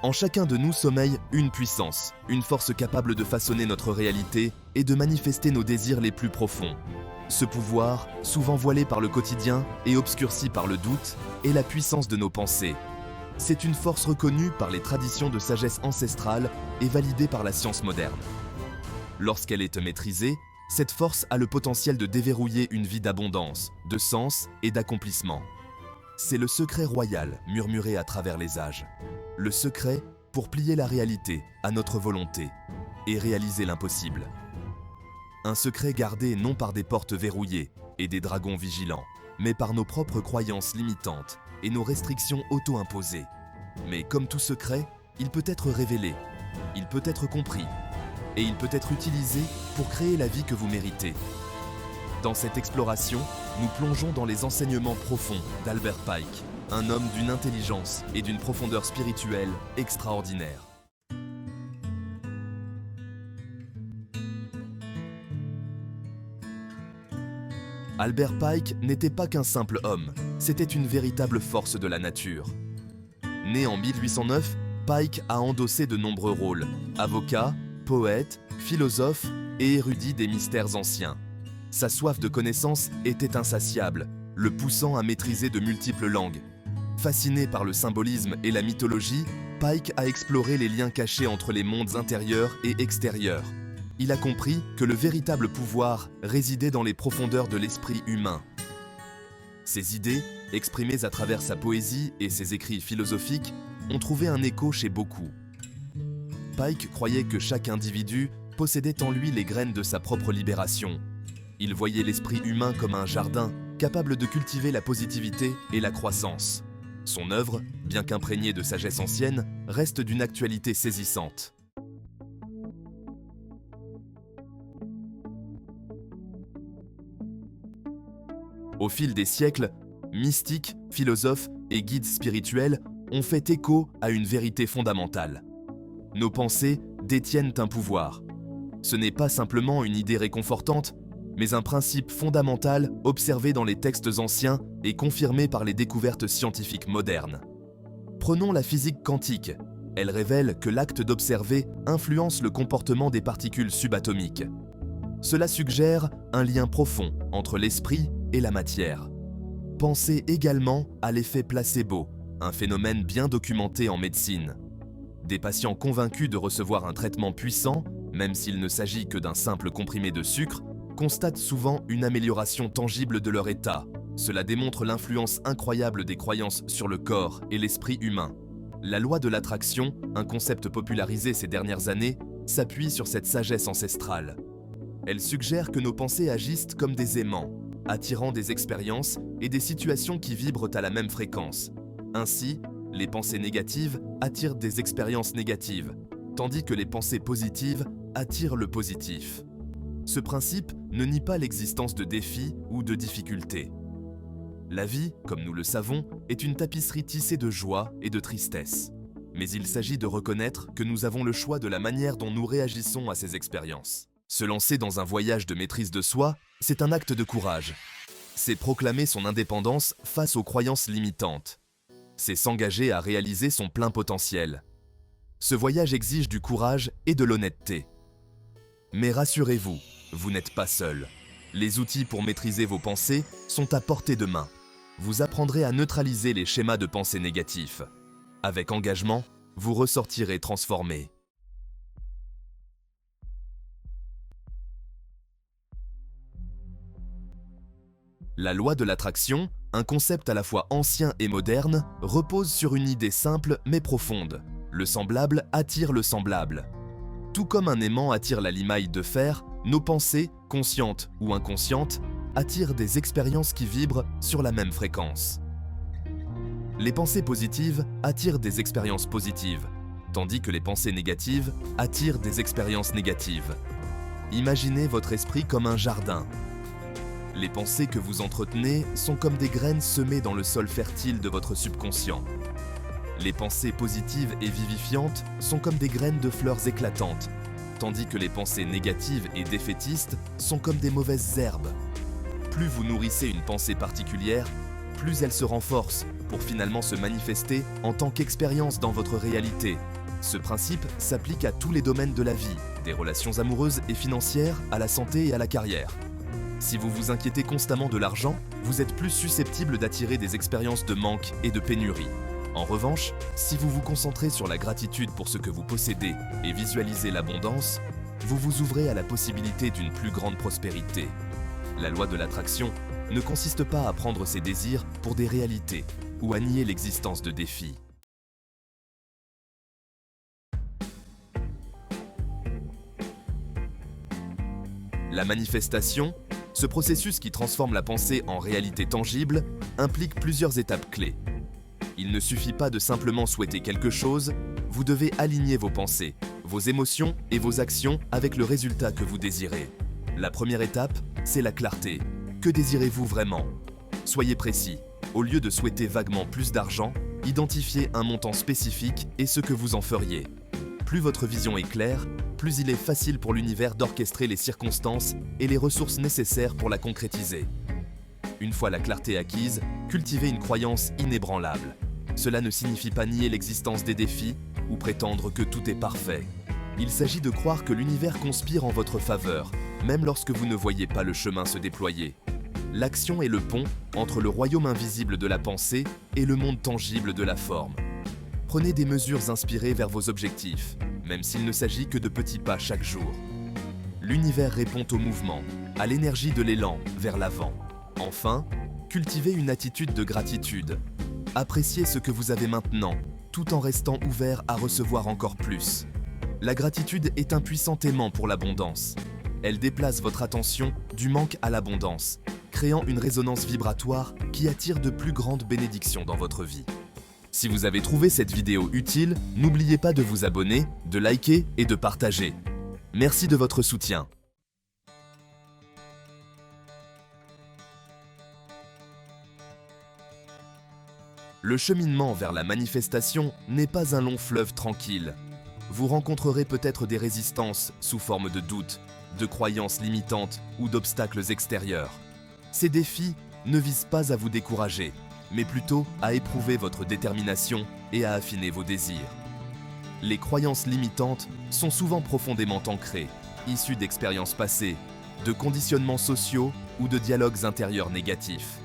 En chacun de nous sommeille une puissance, une force capable de façonner notre réalité et de manifester nos désirs les plus profonds. Ce pouvoir, souvent voilé par le quotidien et obscurci par le doute, est la puissance de nos pensées. C'est une force reconnue par les traditions de sagesse ancestrale et validée par la science moderne. Lorsqu'elle est maîtrisée, cette force a le potentiel de déverrouiller une vie d'abondance, de sens et d'accomplissement. C'est le secret royal murmuré à travers les âges. Le secret pour plier la réalité à notre volonté et réaliser l'impossible. Un secret gardé non par des portes verrouillées et des dragons vigilants, mais par nos propres croyances limitantes et nos restrictions auto-imposées. Mais comme tout secret, il peut être révélé, il peut être compris, et il peut être utilisé pour créer la vie que vous méritez. Dans cette exploration, nous plongeons dans les enseignements profonds d'Albert Pike, un homme d'une intelligence et d'une profondeur spirituelle extraordinaire. Albert Pike n'était pas qu'un simple homme, c'était une véritable force de la nature. Né en 1809, Pike a endossé de nombreux rôles, avocat, poète, philosophe et érudit des mystères anciens. Sa soif de connaissance était insatiable, le poussant à maîtriser de multiples langues. Fasciné par le symbolisme et la mythologie, Pike a exploré les liens cachés entre les mondes intérieurs et extérieurs. Il a compris que le véritable pouvoir résidait dans les profondeurs de l'esprit humain. Ses idées, exprimées à travers sa poésie et ses écrits philosophiques, ont trouvé un écho chez beaucoup. Pike croyait que chaque individu possédait en lui les graines de sa propre libération. Il voyait l'esprit humain comme un jardin, capable de cultiver la positivité et la croissance. Son œuvre, bien qu'imprégnée de sagesse ancienne, reste d'une actualité saisissante. Au fil des siècles, mystiques, philosophes et guides spirituels ont fait écho à une vérité fondamentale. Nos pensées détiennent un pouvoir. Ce n'est pas simplement une idée réconfortante, mais un principe fondamental observé dans les textes anciens et confirmé par les découvertes scientifiques modernes. Prenons la physique quantique. Elle révèle que l'acte d'observer influence le comportement des particules subatomiques. Cela suggère un lien profond entre l'esprit et la matière. Pensez également à l'effet placebo, un phénomène bien documenté en médecine. Des patients convaincus de recevoir un traitement puissant, même s'il ne s'agit que d'un simple comprimé de sucre, constatent souvent une amélioration tangible de leur état. Cela démontre l'influence incroyable des croyances sur le corps et l'esprit humain. La loi de l'attraction, un concept popularisé ces dernières années, s'appuie sur cette sagesse ancestrale. Elle suggère que nos pensées agissent comme des aimants, attirant des expériences et des situations qui vibrent à la même fréquence. Ainsi, les pensées négatives attirent des expériences négatives, tandis que les pensées positives attirent le positif. Ce principe ne nie pas l'existence de défis ou de difficultés. La vie, comme nous le savons, est une tapisserie tissée de joie et de tristesse. Mais il s'agit de reconnaître que nous avons le choix de la manière dont nous réagissons à ces expériences. Se lancer dans un voyage de maîtrise de soi, c'est un acte de courage. C'est proclamer son indépendance face aux croyances limitantes. C'est s'engager à réaliser son plein potentiel. Ce voyage exige du courage et de l'honnêteté. Mais rassurez-vous, vous n'êtes pas seul. Les outils pour maîtriser vos pensées sont à portée de main. Vous apprendrez à neutraliser les schémas de pensée négatifs. Avec engagement, vous ressortirez transformé. La loi de l'attraction, un concept à la fois ancien et moderne, repose sur une idée simple mais profonde. Le semblable attire le semblable. Tout comme un aimant attire la limaille de fer, nos pensées, conscientes ou inconscientes, attirent des expériences qui vibrent sur la même fréquence. Les pensées positives attirent des expériences positives, tandis que les pensées négatives attirent des expériences négatives. Imaginez votre esprit comme un jardin. Les pensées que vous entretenez sont comme des graines semées dans le sol fertile de votre subconscient. Les pensées positives et vivifiantes sont comme des graines de fleurs éclatantes, tandis que les pensées négatives et défaitistes sont comme des mauvaises herbes. Plus vous nourrissez une pensée particulière, plus elles se renforcent pour finalement se manifester en tant qu'expérience dans votre réalité. Ce principe s'applique à tous les domaines de la vie, des relations amoureuses et financières à la santé et à la carrière. Si vous vous inquiétez constamment de l'argent, vous êtes plus susceptible d'attirer des expériences de manque et de pénurie. En revanche, si vous vous concentrez sur la gratitude pour ce que vous possédez et visualisez l'abondance, vous vous ouvrez à la possibilité d'une plus grande prospérité. La loi de l'attraction ne consiste pas à prendre ses désirs pour des réalités ou à nier l'existence de défis. La manifestation, ce processus qui transforme la pensée en réalité tangible, implique plusieurs étapes clés. Il ne suffit pas de simplement souhaiter quelque chose, vous devez aligner vos pensées, vos émotions et vos actions avec le résultat que vous désirez. La première étape, c'est la clarté. Que désirez-vous vraiment? Soyez précis. Au lieu de souhaiter vaguement plus d'argent, identifiez un montant spécifique et ce que vous en feriez. Plus votre vision est claire, plus il est facile pour l'univers d'orchestrer les circonstances et les ressources nécessaires pour la concrétiser. Une fois la clarté acquise, cultivez une croyance inébranlable. Cela ne signifie pas nier l'existence des défis ou prétendre que tout est parfait. Il s'agit de croire que l'univers conspire en votre faveur, même lorsque vous ne voyez pas le chemin se déployer. L'action est le pont entre le royaume invisible de la pensée et le monde tangible de la forme. Prenez des mesures inspirées vers vos objectifs, même s'il ne s'agit que de petits pas chaque jour. L'univers répond au mouvement, à l'énergie de l'élan vers l'avant. Enfin, cultivez une attitude de gratitude. Appréciez ce que vous avez maintenant, tout en restant ouvert à recevoir encore plus. La gratitude est un puissant aimant pour l'abondance. Elle déplace votre attention du manque à l'abondance, créant une résonance vibratoire qui attire de plus grandes bénédictions dans votre vie. Si vous avez trouvé cette vidéo utile, n'oubliez pas de vous abonner, de liker et de partager. Merci de votre soutien. Le cheminement vers la manifestation n'est pas un long fleuve tranquille. Vous rencontrerez peut-être des résistances sous forme de doutes, de croyances limitantes ou d'obstacles extérieurs. Ces défis ne visent pas à vous décourager, mais plutôt à éprouver votre détermination et à affiner vos désirs. Les croyances limitantes sont souvent profondément ancrées, issues d'expériences passées, de conditionnements sociaux ou de dialogues intérieurs négatifs.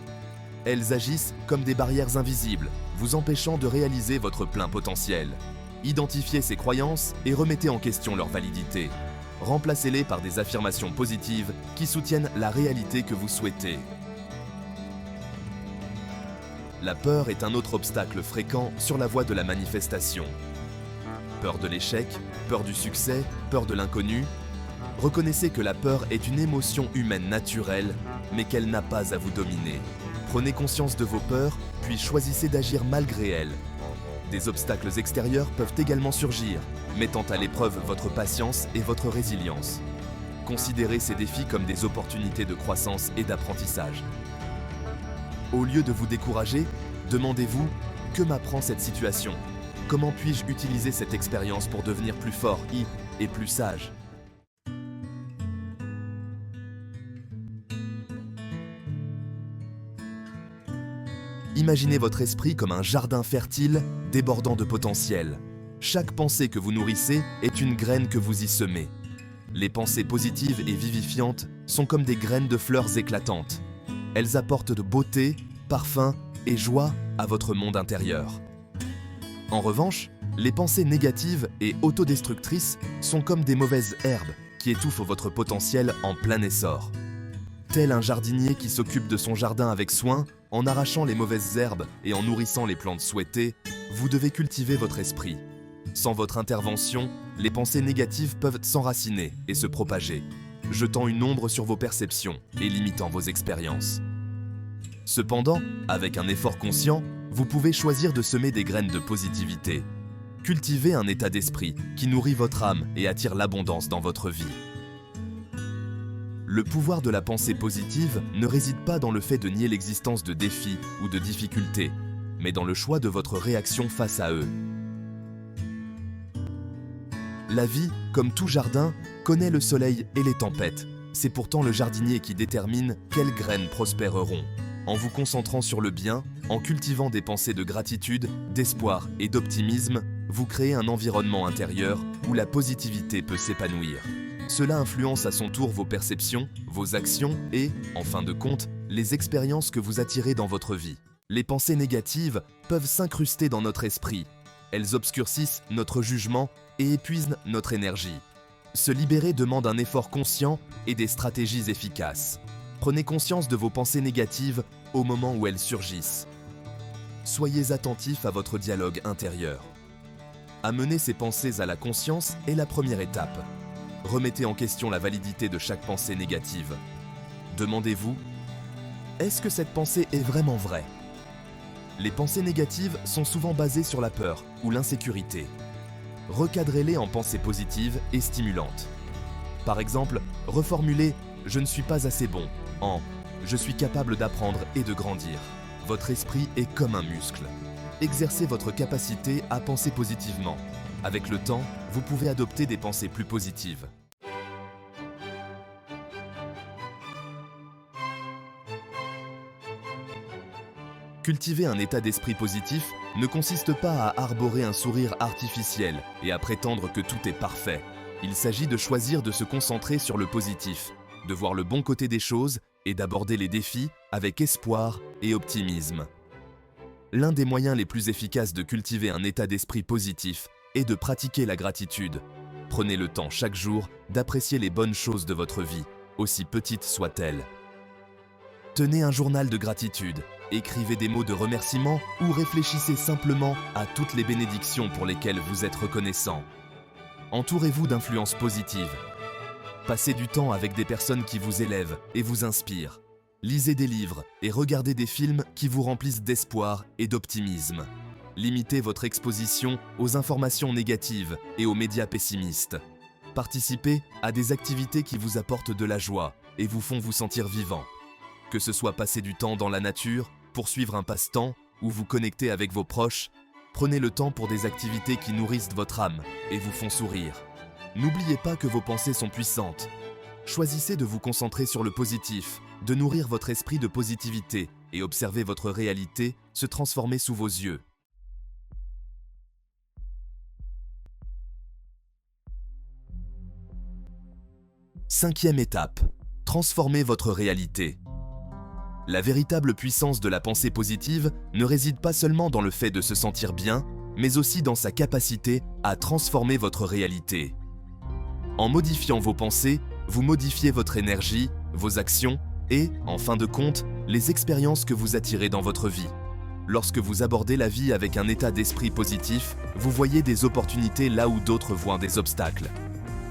Elles agissent comme des barrières invisibles, vous empêchant de réaliser votre plein potentiel. Identifiez ces croyances et remettez en question leur validité. Remplacez-les par des affirmations positives qui soutiennent la réalité que vous souhaitez. La peur est un autre obstacle fréquent sur la voie de la manifestation. Peur de l'échec, peur du succès, peur de l'inconnu. Reconnaissez que la peur est une émotion humaine naturelle, mais qu'elle n'a pas à vous dominer. Prenez conscience de vos peurs, puis choisissez d'agir malgré elles. Des obstacles extérieurs peuvent également surgir, mettant à l'épreuve votre patience et votre résilience. Considérez ces défis comme des opportunités de croissance et d'apprentissage. Au lieu de vous décourager, demandez-vous « Que m'apprend cette situation ? Comment puis-je utiliser cette expérience pour devenir plus fort et plus sage ?» Imaginez votre esprit comme un jardin fertile, débordant de potentiel. Chaque pensée que vous nourrissez est une graine que vous y semez. Les pensées positives et vivifiantes sont comme des graines de fleurs éclatantes. Elles apportent de beauté, parfum et joie à votre monde intérieur. En revanche, les pensées négatives et autodestructrices sont comme des mauvaises herbes qui étouffent votre potentiel en plein essor. Tel un jardinier qui s'occupe de son jardin avec soin, en arrachant les mauvaises herbes et en nourrissant les plantes souhaitées, vous devez cultiver votre esprit. Sans votre intervention, les pensées négatives peuvent s'enraciner et se propager, jetant une ombre sur vos perceptions et limitant vos expériences. Cependant, avec un effort conscient, vous pouvez choisir de semer des graines de positivité. Cultivez un état d'esprit qui nourrit votre âme et attire l'abondance dans votre vie. Le pouvoir de la pensée positive ne réside pas dans le fait de nier l'existence de défis ou de difficultés, mais dans le choix de votre réaction face à eux. La vie, comme tout jardin, connaît le soleil et les tempêtes. C'est pourtant le jardinier qui détermine quelles graines prospéreront. En vous concentrant sur le bien, en cultivant des pensées de gratitude, d'espoir et d'optimisme, vous créez un environnement intérieur où la positivité peut s'épanouir. Cela influence à son tour vos perceptions, vos actions et, en fin de compte, les expériences que vous attirez dans votre vie. Les pensées négatives peuvent s'incruster dans notre esprit. Elles obscurcissent notre jugement et épuisent notre énergie. Se libérer demande un effort conscient et des stratégies efficaces. Prenez conscience de vos pensées négatives au moment où elles surgissent. Soyez attentif à votre dialogue intérieur. Amener ces pensées à la conscience est la première étape. Remettez en question la validité de chaque pensée négative. Demandez-vous, est-ce que cette pensée est vraiment vraie ? Les pensées négatives sont souvent basées sur la peur ou l'insécurité. Recadrez-les en pensées positives et stimulantes. Par exemple, reformulez « je ne suis pas assez bon » en « je suis capable d'apprendre et de grandir ». Votre esprit est comme un muscle. Exercez votre capacité à penser positivement. Avec le temps, vous pouvez adopter des pensées plus positives. Cultiver un état d'esprit positif ne consiste pas à arborer un sourire artificiel et à prétendre que tout est parfait. Il s'agit de choisir de se concentrer sur le positif, de voir le bon côté des choses et d'aborder les défis avec espoir et optimisme. L'un des moyens les plus efficaces de cultiver un état d'esprit positif est de pratiquer la gratitude. Prenez le temps chaque jour d'apprécier les bonnes choses de votre vie, aussi petites soient-elles. Tenez un journal de gratitude, écrivez des mots de remerciement ou réfléchissez simplement à toutes les bénédictions pour lesquelles vous êtes reconnaissant. Entourez-vous d'influences positives. Passez du temps avec des personnes qui vous élèvent et vous inspirent. Lisez des livres et regardez des films qui vous remplissent d'espoir et d'optimisme. Limitez votre exposition aux informations négatives et aux médias pessimistes. Participez à des activités qui vous apportent de la joie et vous font vous sentir vivant. Que ce soit passer du temps dans la nature, poursuivre un passe-temps ou vous connecter avec vos proches, prenez le temps pour des activités qui nourrissent votre âme et vous font sourire. N'oubliez pas que vos pensées sont puissantes. Choisissez de vous concentrer sur le positif, de nourrir votre esprit de positivité et observez votre réalité se transformer sous vos yeux. Cinquième étape, transformez votre réalité. La véritable puissance de la pensée positive ne réside pas seulement dans le fait de se sentir bien, mais aussi dans sa capacité à transformer votre réalité. En modifiant vos pensées, vous modifiez votre énergie, vos actions et, en fin de compte, les expériences que vous attirez dans votre vie. Lorsque vous abordez la vie avec un état d'esprit positif, vous voyez des opportunités là où d'autres voient des obstacles.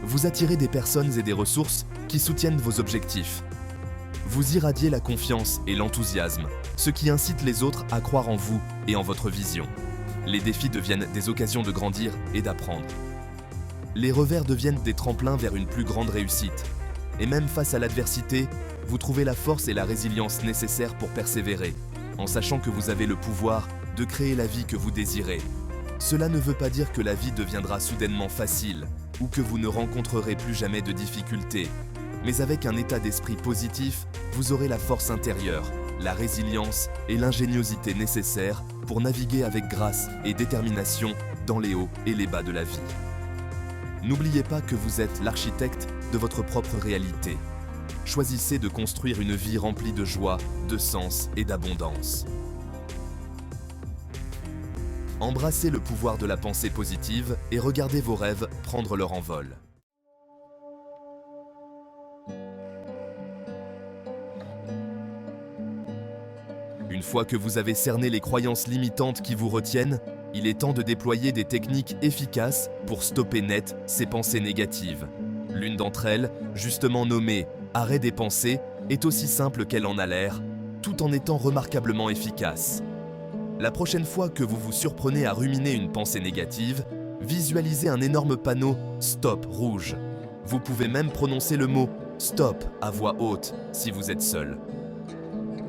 Vous attirez des personnes et des ressources qui soutiennent vos objectifs. Vous irradiez la confiance et l'enthousiasme, ce qui incite les autres à croire en vous et en votre vision. Les défis deviennent des occasions de grandir et d'apprendre. Les revers deviennent des tremplins vers une plus grande réussite. Et même face à l'adversité, vous trouvez la force et la résilience nécessaires pour persévérer, en sachant que vous avez le pouvoir de créer la vie que vous désirez. Cela ne veut pas dire que la vie deviendra soudainement facile ou que vous ne rencontrerez plus jamais de difficultés. Mais avec un état d'esprit positif, vous aurez la force intérieure, la résilience et l'ingéniosité nécessaires pour naviguer avec grâce et détermination dans les hauts et les bas de la vie. N'oubliez pas que vous êtes l'architecte de votre propre réalité. Choisissez de construire une vie remplie de joie, de sens et d'abondance. Embrassez le pouvoir de la pensée positive et regardez vos rêves prendre leur envol. Une fois que vous avez cerné les croyances limitantes qui vous retiennent, il est temps de déployer des techniques efficaces pour stopper net ces pensées négatives. L'une d'entre elles, justement nommée « arrêt des pensées », est aussi simple qu'elle en a l'air, tout en étant remarquablement efficace. La prochaine fois que vous vous surprenez à ruminer une pensée négative, visualisez un énorme panneau « Stop » rouge. Vous pouvez même prononcer le mot « Stop » à voix haute si vous êtes seul.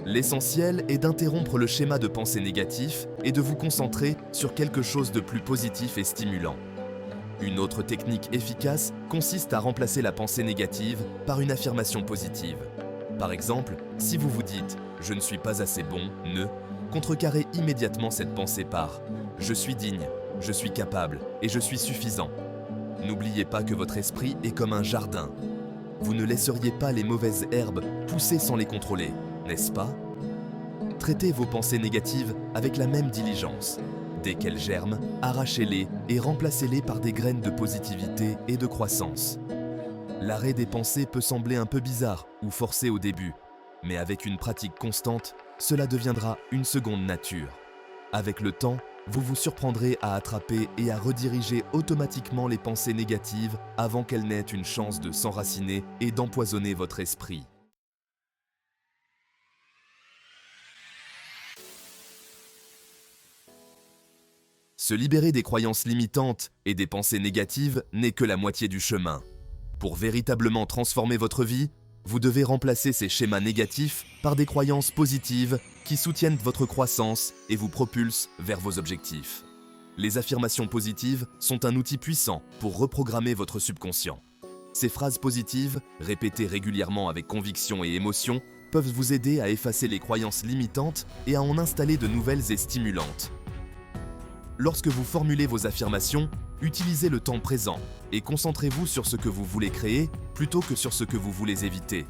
L'essentiel est d'interrompre le schéma de pensée négatif et de vous concentrer sur quelque chose de plus positif et stimulant. Une autre technique efficace consiste à remplacer la pensée négative par une affirmation positive. Par exemple, si vous vous dites Je ne suis pas assez bon, ne contrecarrez immédiatement cette pensée par « Je suis digne, je suis capable et je suis suffisant ». N'oubliez pas que votre esprit est comme un jardin. Vous ne laisseriez pas les mauvaises herbes pousser sans les contrôler, n'est-ce pas? Traitez vos pensées négatives avec la même diligence. Dès qu'elles germent, arrachez-les et remplacez-les par des graines de positivité et de croissance. L'arrêt des pensées peut sembler un peu bizarre ou forcé au début, mais avec une pratique constante, cela deviendra une seconde nature. Avec le temps, vous vous surprendrez à attraper et à rediriger automatiquement les pensées négatives avant qu'elles n'aient une chance de s'enraciner et d'empoisonner votre esprit. Se libérer des croyances limitantes et des pensées négatives n'est que la moitié du chemin. Pour véritablement transformer votre vie, vous devez remplacer ces schémas négatifs par des croyances positives qui soutiennent votre croissance et vous propulsent vers vos objectifs. Les affirmations positives sont un outil puissant pour reprogrammer votre subconscient. Ces phrases positives, répétées régulièrement avec conviction et émotion, peuvent vous aider à effacer les croyances limitantes et à en installer de nouvelles et stimulantes. Lorsque vous formulez vos affirmations, utilisez le temps présent et concentrez-vous sur ce que vous voulez créer plutôt que sur ce que vous voulez éviter.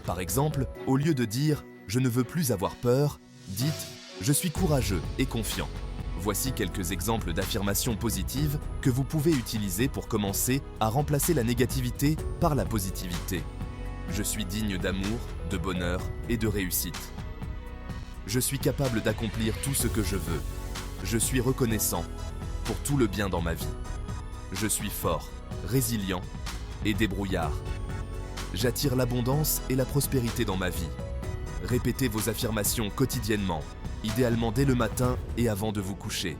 Par exemple, au lieu de dire « je ne veux plus avoir peur », dites « je suis courageux et confiant ». Voici quelques exemples d'affirmations positives que vous pouvez utiliser pour commencer à remplacer la négativité par la positivité. Je suis digne d'amour, de bonheur et de réussite. Je suis capable d'accomplir tout ce que je veux. Je suis reconnaissant pour tout le bien dans ma vie. Je suis fort, résilient et débrouillard. J'attire l'abondance et la prospérité dans ma vie. Répétez vos affirmations quotidiennement, idéalement dès le matin et avant de vous coucher.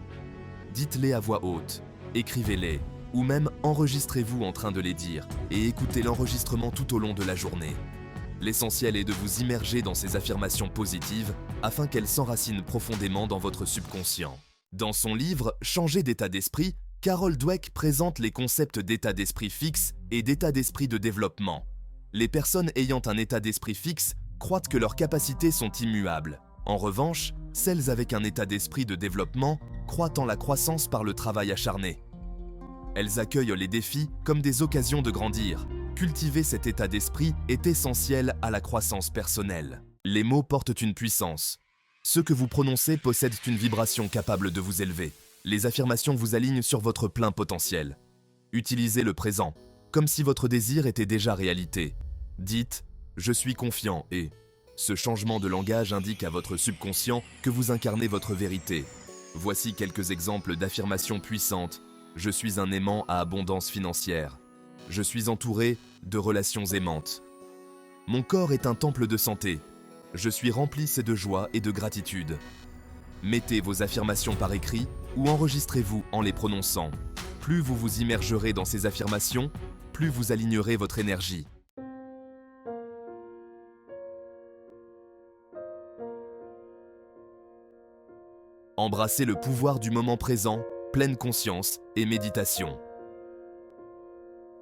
Dites-les à voix haute, écrivez-les, ou même enregistrez-vous en train de les dire et écoutez l'enregistrement tout au long de la journée. L'essentiel est de vous immerger dans ces affirmations positives afin qu'elles s'enracinent profondément dans votre subconscient. Dans son livre « Changer d'état d'esprit », Carol Dweck présente les concepts d'état d'esprit fixe et d'état d'esprit de développement. Les personnes ayant un état d'esprit fixe croient que leurs capacités sont immuables. En revanche, celles avec un état d'esprit de développement croient en la croissance par le travail acharné. Elles accueillent les défis comme des occasions de grandir. Cultiver cet état d'esprit est essentiel à la croissance personnelle. Les mots portent une puissance. Ceux que vous prononcez possèdent une vibration capable de vous élever. Les affirmations vous alignent sur votre plein potentiel. Utilisez le présent, comme si votre désir était déjà réalité. Dites « je suis confiant » et ce changement de langage indique à votre subconscient que vous incarnez votre vérité. Voici quelques exemples d'affirmations puissantes. Je suis un aimant à abondance financière. Je suis entouré de relations aimantes. Mon corps est un temple de santé. Je suis rempli de joie et de gratitude. Mettez vos affirmations par écrit ou enregistrez-vous en les prononçant. Plus vous vous immergerez dans ces affirmations, plus vous alignerez votre énergie. Embrassez le pouvoir du moment présent, pleine conscience et méditation.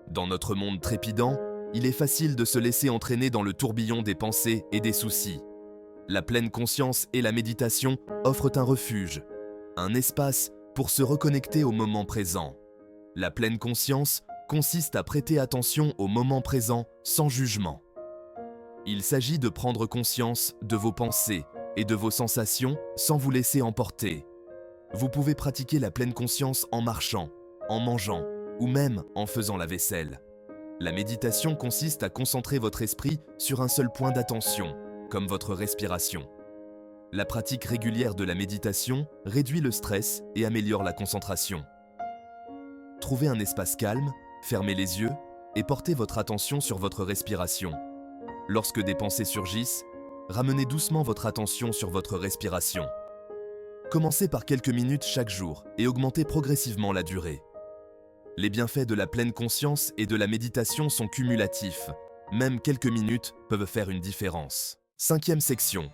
Dans notre monde trépidant, il est facile de se laisser entraîner dans le tourbillon des pensées et des soucis. La pleine conscience et la méditation offrent un refuge, un espace pour se reconnecter au moment présent. La pleine conscience consiste à prêter attention au moment présent sans jugement. Il s'agit de prendre conscience de vos pensées et de vos sensations sans vous laisser emporter. Vous pouvez pratiquer la pleine conscience en marchant, en mangeant ou même en faisant la vaisselle. La méditation consiste à concentrer votre esprit sur un seul point d'attention, comme votre respiration. La pratique régulière de la méditation réduit le stress et améliore la concentration. Trouvez un espace calme, fermez les yeux et portez votre attention sur votre respiration. Lorsque des pensées surgissent, ramenez doucement votre attention sur votre respiration. Commencez par quelques minutes chaque jour et augmentez progressivement la durée. Les bienfaits de la pleine conscience et de la méditation sont cumulatifs. Même quelques minutes peuvent faire une différence. 5e section.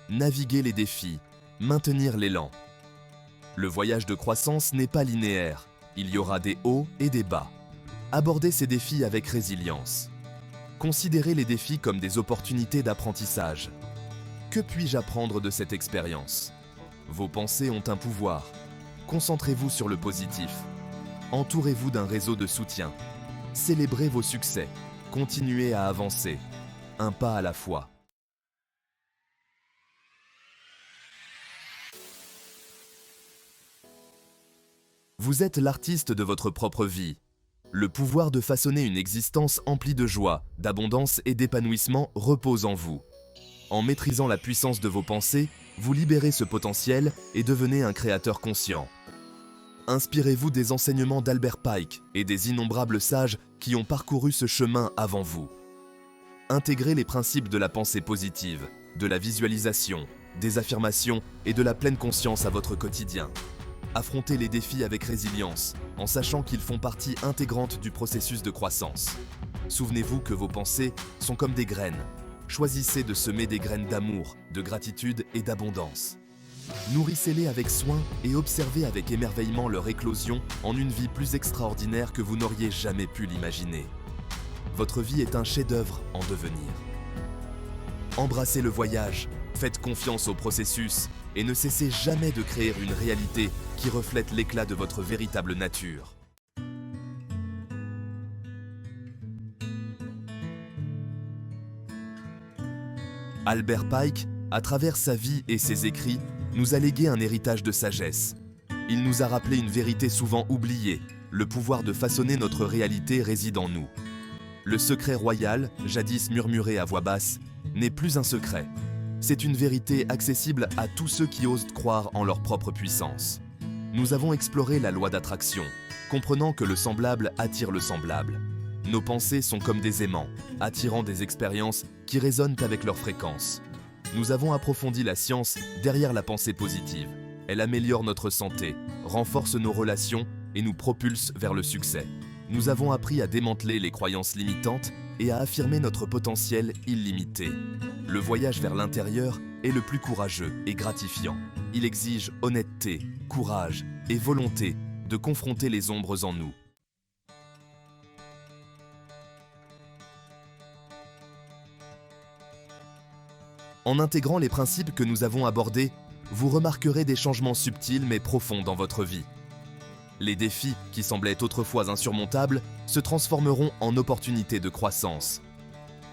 Naviguer les défis, maintenir l'élan. Le voyage de croissance n'est pas linéaire. Il y aura des hauts et des bas. Abordez ces défis avec résilience. Considérez les défis comme des opportunités d'apprentissage. Que puis-je apprendre de cette expérience? Vos pensées ont un pouvoir. Concentrez-vous sur le positif. Entourez-vous d'un réseau de soutien. Célébrez vos succès. Continuez à avancer, un pas à la fois. Vous êtes l'artiste de votre propre vie. Le pouvoir de façonner une existence emplie de joie, d'abondance et d'épanouissement repose en vous. En maîtrisant la puissance de vos pensées, vous libérez ce potentiel et devenez un créateur conscient. Inspirez-vous des enseignements d'Albert Pike et des innombrables sages qui ont parcouru ce chemin avant vous. Intégrez les principes de la pensée positive, de la visualisation, des affirmations et de la pleine conscience à votre quotidien. Affrontez les défis avec résilience, en sachant qu'ils font partie intégrante du processus de croissance. Souvenez-vous que vos pensées sont comme des graines. Choisissez de semer des graines d'amour, de gratitude et d'abondance. Nourrissez-les avec soin et observez avec émerveillement leur éclosion en une vie plus extraordinaire que vous n'auriez jamais pu l'imaginer. Votre vie est un chef-d'œuvre en devenir. Embrassez le voyage, faites confiance au processus et ne cessez jamais de créer une réalité qui reflète l'éclat de votre véritable nature. Albert Pike, à travers sa vie et ses écrits, nous a légué un héritage de sagesse. Il nous a rappelé une vérité souvent oubliée, le pouvoir de façonner notre réalité réside en nous. Le secret royal, jadis murmuré à voix basse, n'est plus un secret. C'est une vérité accessible à tous ceux qui osent croire en leur propre puissance. Nous avons exploré la loi d'attraction, comprenant que le semblable attire le semblable. Nos pensées sont comme des aimants, attirant des expériences qui résonnent avec leur fréquence. Nous avons approfondi la science derrière la pensée positive. Elle améliore notre santé, renforce nos relations et nous propulse vers le succès. Nous avons appris à démanteler les croyances limitantes et à affirmer notre potentiel illimité. Le voyage vers l'intérieur est le plus courageux et gratifiant. Il exige honnêteté, courage et volonté de confronter les ombres en nous. En intégrant les principes que nous avons abordés, vous remarquerez des changements subtils mais profonds dans votre vie. Les défis, qui semblaient autrefois insurmontables, se transformeront en opportunités de croissance.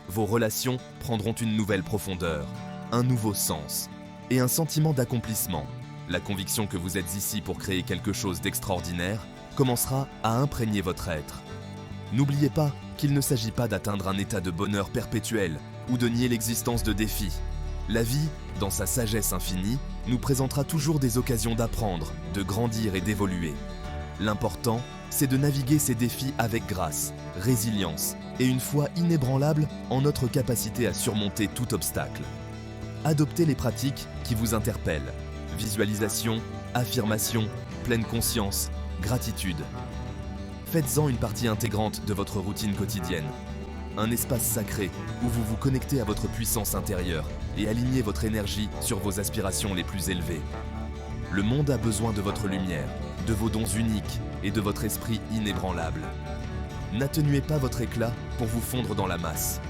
Vos relations prendront une nouvelle profondeur, un nouveau sens et un sentiment d'accomplissement. La conviction que vous êtes ici pour créer quelque chose d'extraordinaire commencera à imprégner votre être. N'oubliez pas qu'il ne s'agit pas d'atteindre un état de bonheur perpétuel ou de nier l'existence de défis. La vie, dans sa sagesse infinie, nous présentera toujours des occasions d'apprendre, de grandir et d'évoluer. L'important, c'est de naviguer ces défis avec grâce, résilience et une foi inébranlable en notre capacité à surmonter tout obstacle. Adoptez les pratiques qui vous interpellent. Visualisation, affirmation, pleine conscience, gratitude. Faites-en une partie intégrante de votre routine quotidienne. Un espace sacré où vous vous connectez à votre puissance intérieure et alignez votre énergie sur vos aspirations les plus élevées. Le monde a besoin de votre lumière, de vos dons uniques et de votre esprit inébranlable. N'atténuez pas votre éclat pour vous fondre dans la masse.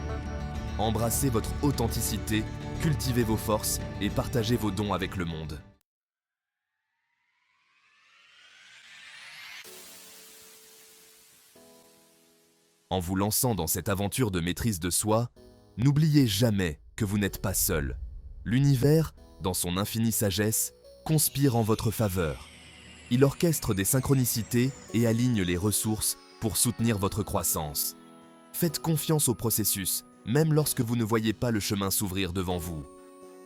Embrassez votre authenticité, cultivez vos forces et partagez vos dons avec le monde. En vous lançant dans cette aventure de maîtrise de soi, n'oubliez jamais que vous n'êtes pas seul. L'univers, dans son infinie sagesse, conspire en votre faveur. Il orchestre des synchronicités et aligne les ressources pour soutenir votre croissance. Faites confiance au processus, même lorsque vous ne voyez pas le chemin s'ouvrir devant vous.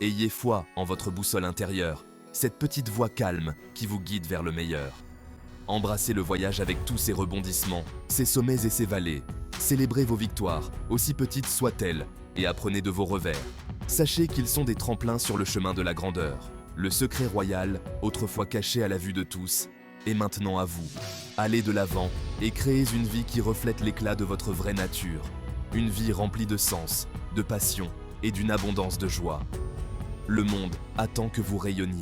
Ayez foi en votre boussole intérieure, cette petite voix calme qui vous guide vers le meilleur. Embrassez le voyage avec tous ses rebondissements, ses sommets et ses vallées. Célébrez vos victoires, aussi petites soient-elles, et apprenez de vos revers. Sachez qu'ils sont des tremplins sur le chemin de la grandeur. Le secret royal, autrefois caché à la vue de tous, est maintenant à vous. Allez de l'avant et créez une vie qui reflète l'éclat de votre vraie nature. Une vie remplie de sens, de passion et d'une abondance de joie. Le monde attend que vous rayonniez.